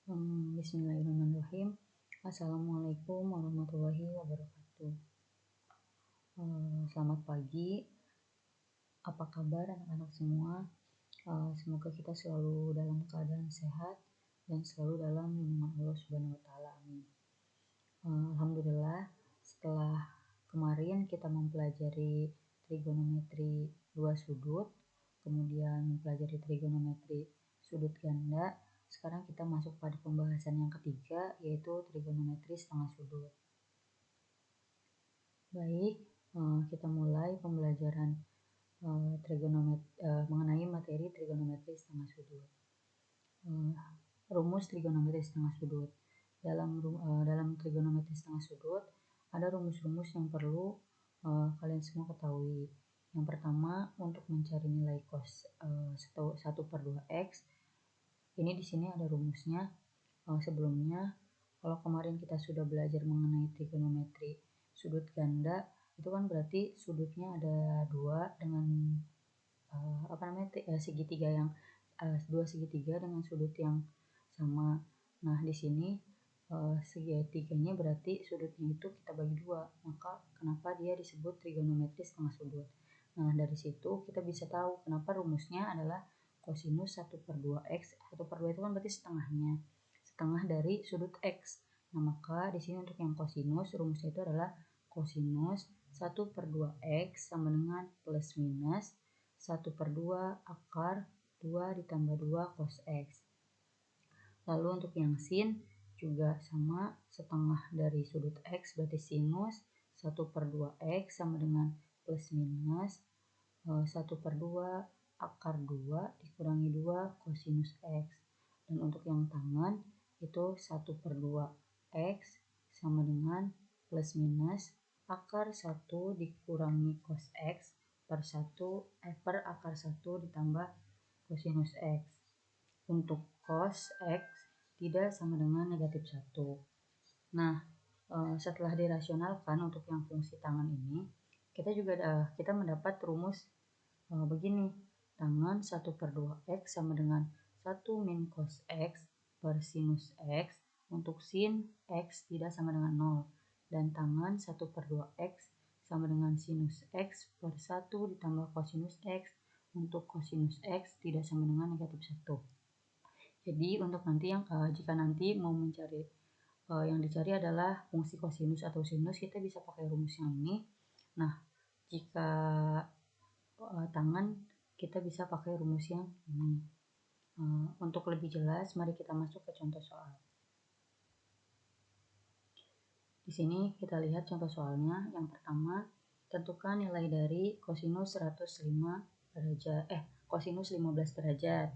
Bismillahirrahmanirrahim. Assalamualaikum warahmatullahi wabarakatuh. Selamat pagi. Apa kabar anak-anak semua? Semoga kita selalu dalam keadaan sehat dan selalu dalam lindungan Allah Subhanahu wa taala. Amin. Alhamdulillah, setelah kemarin kita mempelajari trigonometri dua sudut, kemudian mempelajari trigonometri sudut ganda. Sekarang kita masuk pada pembahasan yang ketiga, yaitu trigonometri setengah sudut. Baik, kita mulai pembelajaran mengenai materi trigonometri setengah sudut. Rumus trigonometri setengah sudut. Dalam trigonometri setengah sudut ada rumus-rumus yang perlu kalian semua ketahui. Yang pertama, untuk mencari nilai cos 1/2x, ini di sini ada rumusnya. Sebelumnya, kalau kemarin kita sudah belajar mengenai trigonometri sudut ganda, itu kan berarti sudutnya ada dua dengan segitiga yang dua segitiga dengan sudut yang sama. Nah, di sini segitiganya berarti sudutnya itu kita bagi dua, maka kenapa dia disebut trigonometri setengah sudut. Nah, dari situ kita bisa tahu kenapa rumusnya adalah kosinus 1/2x. 1/2 itu kan berarti setengah dari sudut x. Nah, maka di sini untuk yang kosinus, rumusnya itu adalah kosinus 1/2x sama dengan plus minus 1/2 akar 2 ditambah 2 cos x. Lalu untuk yang sin juga sama, setengah dari sudut x, berarti sinus 1/2x sama dengan plus minus 1/2 akar 2 dikurangi 2 kosinus x. Dan untuk yang tangan itu 1/2x sama dengan plus minus akar 1 dikurangi cos x per akar 1 ditambah kosinus x. Untuk cos x tidak sama dengan negatif 1. Nah, setelah dirasionalkan untuk yang fungsi tangan ini, kita mendapat rumus begini. Tangan 1/2x sama dengan 1 min cos x per sinus x. Untuk sin x tidak sama dengan 0. Dan tangan 1/2x sama dengan sinus x per 1 ditambah kosinus x. Untuk kosinus x tidak sama dengan negatif 1. Jadi untuk nanti jika nanti mau mencari yang dicari adalah fungsi kosinus atau sinus, kita bisa pakai rumus yang ini. Nah, jika tangan kita bisa pakai rumus yang ini. Untuk lebih jelas, mari kita masuk ke contoh soal. Di sini kita lihat contoh soalnya. Yang pertama, tentukan nilai dari kosinus 15 derajat.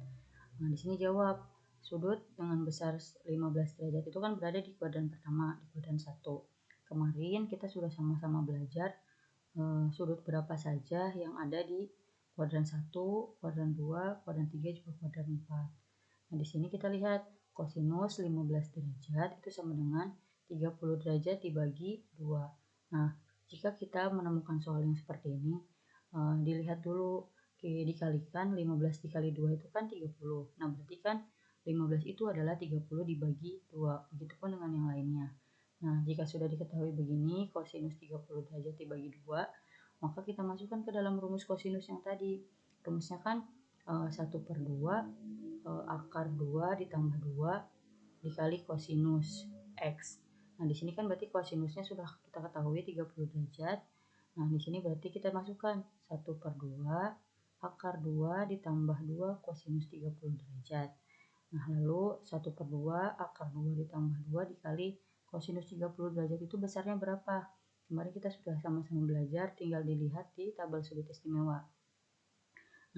Nah, di sini jawab, sudut dengan besar 15 derajat itu kan berada di kuadran pertama, di kuadran 1. Kemarin kita sudah sama-sama belajar sudut berapa saja yang ada di kuadran 1, kuadran 2, kuadran 3, juga kuadran 4. Nah, di sini kita lihat kosinus 15 derajat itu sama dengan 30 derajat dibagi 2. Nah, jika kita menemukan soal yang seperti ini, dilihat dulu, dikalikan 15 dikali 2 itu kan 30. Nah, berarti kan 15 itu adalah 30 dibagi 2. Begitupun dengan yang lainnya. Nah, jika sudah diketahui begini, kosinus 30 derajat dibagi 2, maka kita masukkan ke dalam rumus kosinus yang tadi. Rumusnya kan 1/2 akar 2 ditambah 2 dikali kosinus x. Nah, di sini kan berarti kosinusnya sudah kita ketahui 30 derajat. Nah, di sini berarti kita masukkan 1/2 akar 2 ditambah 2 kosinus 30 derajat. Nah, lalu 1/2 akar 2 ditambah 2 dikali kosinus 30 derajat itu besarnya berapa? Kemarin kita sudah sama-sama belajar, tinggal dilihat di tabel sudut istimewa.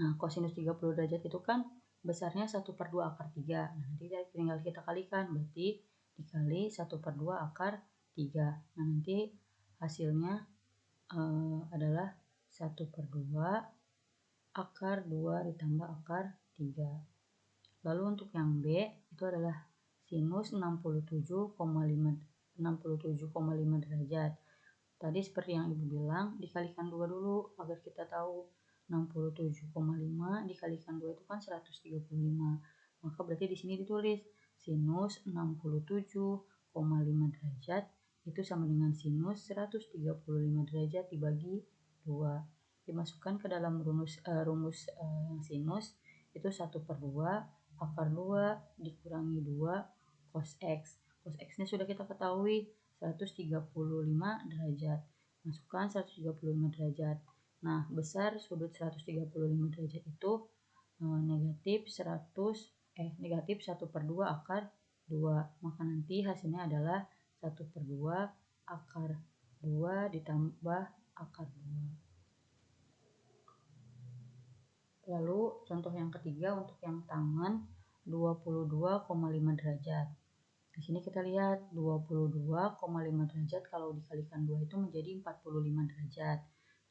Nah, kosinus 30 derajat itu kan besarnya 1/2 akar 3. Nah, nanti tinggal kita kalikan, berarti dikali 1/2 akar 3. Nah, nanti hasilnya adalah 1/2 akar 2 ditambah akar 3. Lalu untuk yang B itu adalah sinus 67,5 derajat. Tadi seperti yang Ibu bilang, dikalikan 2 dulu agar kita tahu 67,5 dikalikan 2 itu kan 135. Maka berarti di sini ditulis sinus 67,5 derajat itu sama dengan sinus 135 derajat dibagi 2. Dimasukkan ke dalam rumus sinus itu 1/2 akar 2 dikurangi 2 cos X. Cos X-nya sudah kita ketahui 135 derajat. Masukkan 135 derajat. Nah, besar sudut 135 derajat itu negatif 1/2 akar 2. Maka nanti hasilnya adalah 1/2 akar 2 ditambah akar 2. Lalu contoh yang ketiga untuk yang tangan 22,5 derajat. Di sini kita lihat 22,5 derajat kalau dikalikan 2 itu menjadi 45 derajat.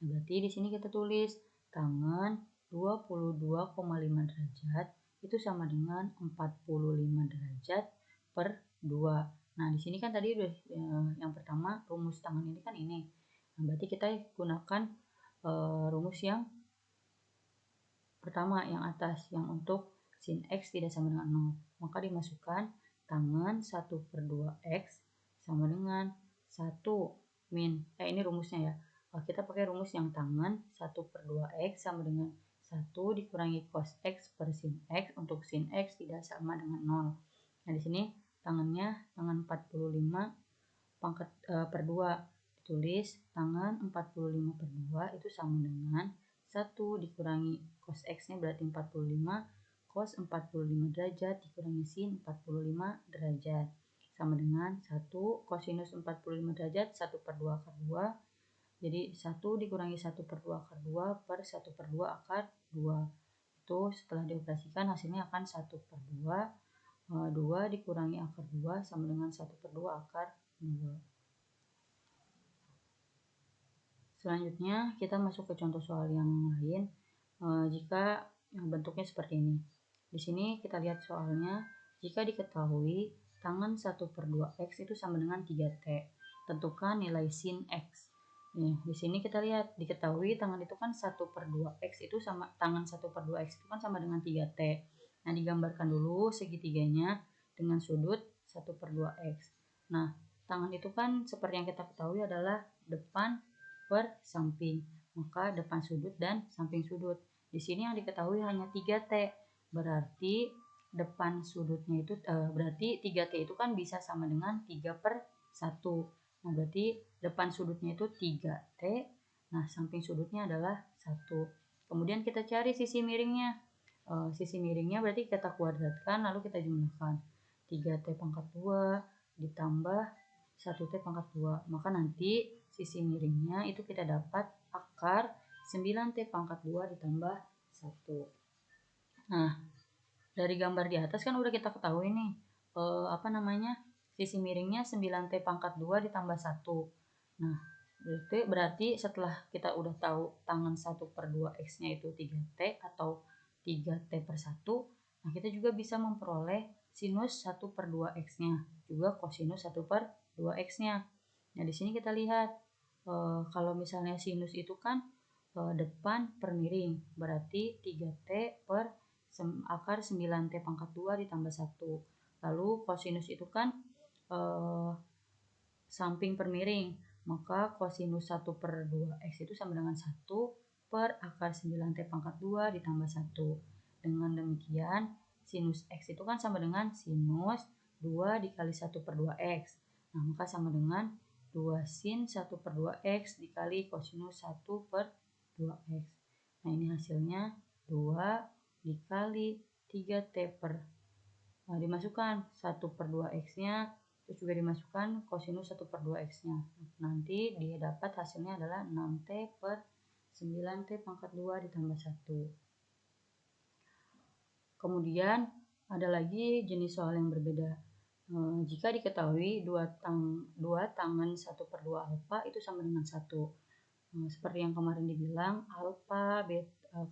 Nah, berarti di sini kita tulis tangan 22,5 derajat itu sama dengan 45 derajat per 2. Nah, di sini kan tadi udah yang pertama rumus tangan ini kan ini. Nah, berarti kita gunakan rumus yang pertama yang atas yang untuk sin X tidak sama dengan 0. Maka dimasukkan tangan 1/2 X sama dengan 1 min. Ini rumusnya ya. Kita pakai rumus yang tangan 1/2 X sama dengan 1 dikurangi cos X per sin X untuk sin X tidak sama dengan 0. Nah, di sini tangannya tangan 45 per 2. Ditulis tangan 45/2 itu sama dengan 1 dikurangi cos X-nya berarti 45 cos 45 derajat dikurangi sin 45 derajat sama dengan 1 kosinus 45 derajat 1/2 akar 2. Jadi 1 dikurangi 1/2 akar 2 per 1/2 akar 2. Itu setelah dioperasikan hasilnya akan 1/2 2 dikurangi akar 2 sama dengan 1/2 akar 2. Selanjutnya kita masuk ke contoh soal yang lain. Jika bentuknya seperti ini. Di sini kita lihat soalnya, jika diketahui tangan 1/2 X itu sama dengan 3T. Tentukan nilai sin X. Di sini kita lihat diketahui tangan itu kan 1/2 X itu sama tangan 1/2 X itu kan sama dengan 3T. Nah, digambarkan dulu segitiganya dengan sudut 1/2 X. Nah, tangan itu kan seperti yang kita ketahui adalah depan per samping. Maka depan sudut dan samping sudut. Di sini yang diketahui hanya 3T. Berarti depan sudutnya itu berarti 3T itu kan bisa sama dengan 3/1. Nah, berarti depan sudutnya itu 3T. Nah, samping sudutnya adalah 1. Kemudian kita cari sisi miringnya. Sisi miringnya berarti kita kuadratkan lalu kita jumlahkan. 3T pangkat 2 ditambah 1T pangkat 2. Maka nanti sisi miringnya itu kita dapat akar 9T pangkat 2 ditambah 1. Nah, dari gambar di atas kan udah kita ketahui nih sisi miringnya 9T pangkat 2 ditambah 1. Nah, berarti setelah kita udah tahu tangan 1/2 X-nya itu 3T atau 3T/1, nah kita juga bisa memperoleh sinus 1/2 X-nya, juga kosinus 1/2 X-nya. Nah, di sini kita lihat kalau misalnya sinus itu kan depan per miring, berarti 3T per akar 9T pangkat 2 ditambah 1. Lalu kosinus itu kan samping per miring, maka kosinus 1/2 X itu sama dengan 1 per akar 9T pangkat 2 ditambah 1. Dengan demikian, sinus X itu kan sama dengan sinus 2 dikali 1/2 X. Nah, maka sama dengan 2 sin 1/2 X dikali kosinus 1/2 X. Nah, ini hasilnya 2 dikali 3T per dimasukkan 1/2 X-nya, terus juga dimasukkan kosinus 1/2 X-nya. Nanti dia dapat hasilnya adalah 6T per 9T pangkat 2 ditambah 1. Kemudian ada lagi jenis soal yang berbeda. Jika diketahui dua tangan 1/2 alfa itu sama dengan 1. Seperti yang kemarin dibilang, alfa,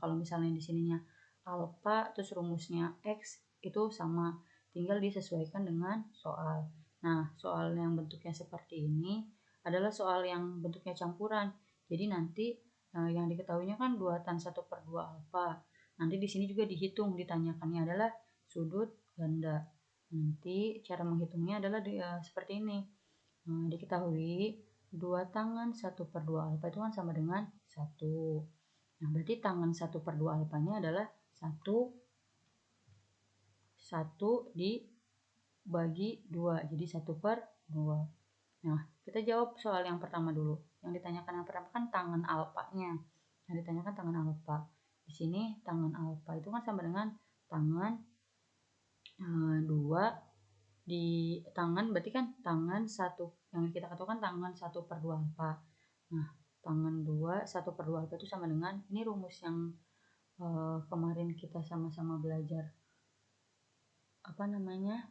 kalau misalnya di sininya alfa, terus rumusnya X itu sama. Tinggal disesuaikan dengan soal. Nah, soal yang bentuknya seperti ini adalah soal yang bentuknya campuran. Jadi nanti yang diketahuinya kan 2 tan 1/2 alfa. Nanti di sini juga dihitung, ditanyakannya adalah sudut ganda. Nanti cara menghitungnya adalah seperti ini. Diketahui 2 tangan 1/2 alfa itu kan sama dengan 1. Nah, berarti tangan 1/2 alfanya adalah 1 dibagi 2, jadi 1/2. Nah, kita jawab soal yang pertama dulu. Yang ditanyakan yang pertama kan tangan alfanya. Yang ditanyakan tangan alfa. Di sini tangan alfa itu kan sama dengan tangan 2 di tangan, berarti kan tangan 1, yang kita katakan tangan 1/2 alfa. Nah, tangan 2 1/2 alfa itu sama dengan, ini rumus yang kemarin kita sama-sama belajar apa namanya,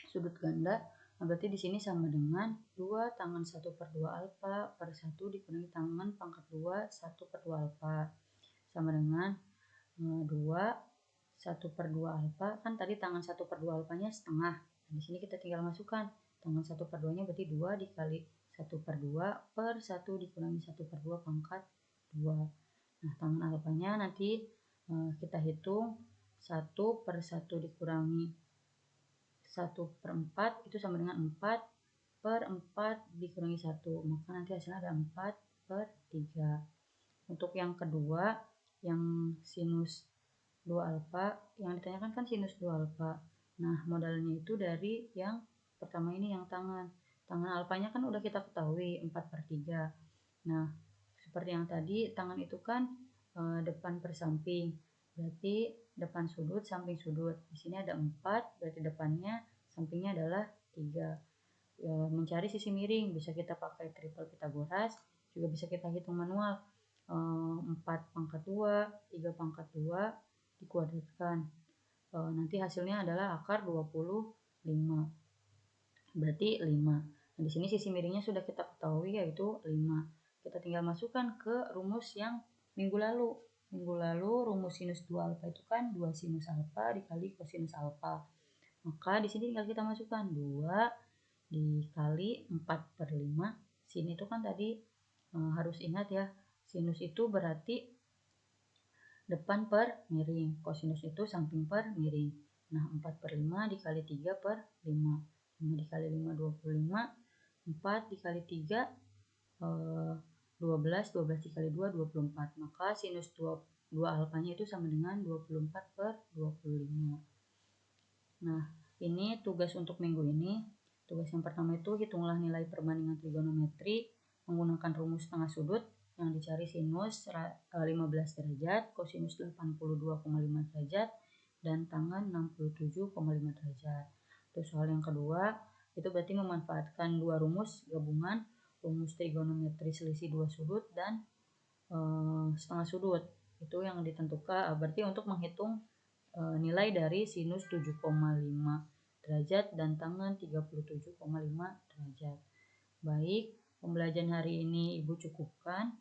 sudut ganda. Nah, berarti di sini sama dengan 2 tangan 1/2 alfa per 1 dikurangi tangan pangkat 2 1/2 alfa sama dengan 2 1/2 alfa, kan tadi tangan 1/2 alfanya setengah. Nah, di sini kita tinggal masukkan tangan 1/2-nya berarti 2 dikali 1/2 per 1 dikurangi 1/2 pangkat 2. Nah, tangan alfanya nanti kita hitung 1/1 dikurangi 1/4 itu sama dengan 4/4 dikurangi 1. Maka nanti hasilnya ada 4/3. Untuk yang kedua, yang sinus 2 alfa, yang ditanyakan kan sinus 2 alfa. Nah, modalnya itu dari yang pertama ini, yang tangan. Tangan alfanya kan udah kita ketahui 4/3. Nah, seperti yang tadi, tangan itu kan depan per samping. Berarti depan sudut, samping sudut. Di sini ada 4, berarti depannya, sampingnya adalah 3. Mencari sisi miring bisa kita pakai triple Pitagoras, juga bisa kita hitung manual. 4/2, 3/2 dikuadratkan. Nanti hasilnya adalah akar 25. Berarti 5. Nah, di sini sisi miringnya sudah kita ketahui yaitu 5. Kita tinggal masukkan ke rumus yang minggu lalu. Minggu lalu rumus sinus 2 alfa itu kan 2 sinus alfa dikali kosinus alfa. Maka di sini tinggal kita masukkan 2 dikali 4/5. Sini itu kan tadi harus ingat ya, sinus itu berarti depan per miring, kosinus itu samping per miring. Nah, 4/5 dikali 3/5. 5 dikali 5 25, 4 dikali 3 12, 12 dikali 2 24. Maka sinus 2 alfanya itu sama dengan 24/25. Nah, ini tugas untuk minggu ini. Tugas yang pertama itu hitunglah nilai perbandingan trigonometri menggunakan rumus setengah sudut yang dicari sinus 15 derajat, kosinus 82,5 derajat, dan tangan 67,5 derajat. Terus soal yang kedua, itu berarti memanfaatkan dua rumus gabungan, rumus trigonometri selisih dua sudut dan setengah sudut. Itu yang ditentukan, berarti untuk menghitung nilai dari sinus 7,5 derajat dan tangan 37,5 derajat. Baik, pembelajaran hari ini Ibu cukupkan.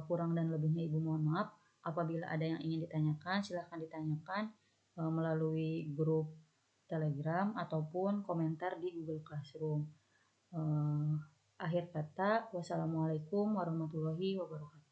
Kurang dan lebihnya Ibu mohon maaf. Apabila ada yang ingin ditanyakan, silahkan ditanyakan melalui grup Telegram ataupun komentar di Google Classroom. Akhir kata, wassalamualaikum warahmatullahi wabarakatuh.